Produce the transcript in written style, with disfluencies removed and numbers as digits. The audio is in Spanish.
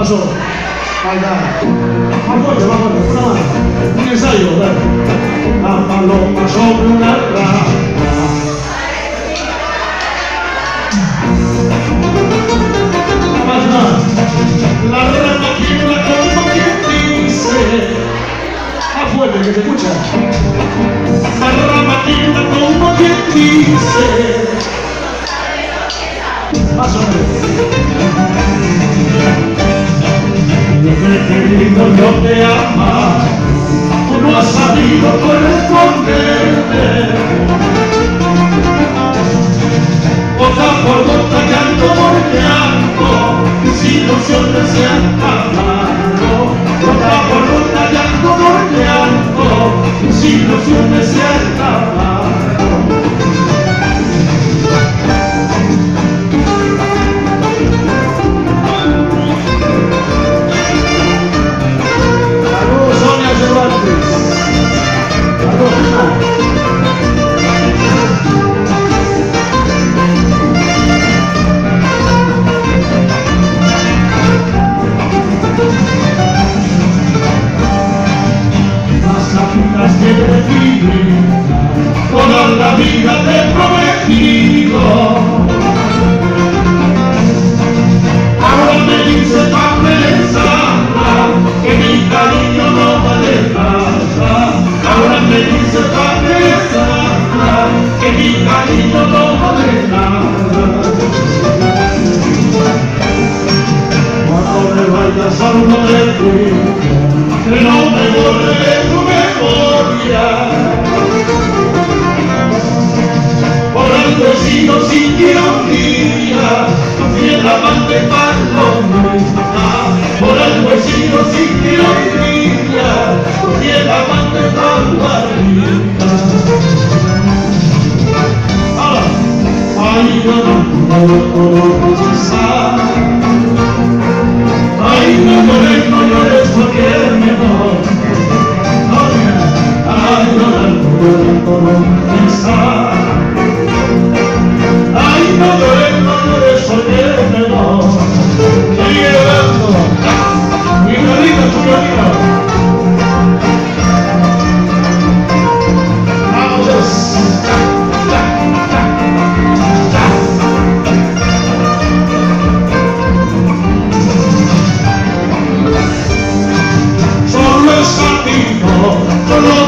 pasó. Ahí está. Más fuerte, una mano. Un ensayo, dale. La paloma sobre una rama. Más nada. La rama quiebra como quien dice. Más fuerte, que se escucha. La rama quiebra como quien dice. Más o menos. Yo te he querido, yo te amo, tú no has sabido corresponderme. Gota por gota, llanto por llanto, mis ilusiones se acabaron. Gota por gota, llanto por llanto, mis ilusiones se acabaron. Toda la vida te he prometido. Ahora me dice papelesana que mi cariño no vale nada. Ahora me dice papelesana que mi cariño no vale nada. Cuando me vayas a uno de ti, que no me borre de tu memoria. Por algo he sido sin ironía, tu fiel amante palomita. Por algo he sido sin ironía, tu fiel amante palomita. Ay, no puedo pensar. Ay, no llores porque me voy. Ay, no puedo pensar. Ay, no llores porque me voy. Estoy llorando. Mi carita, tu carita. Vamos. Solo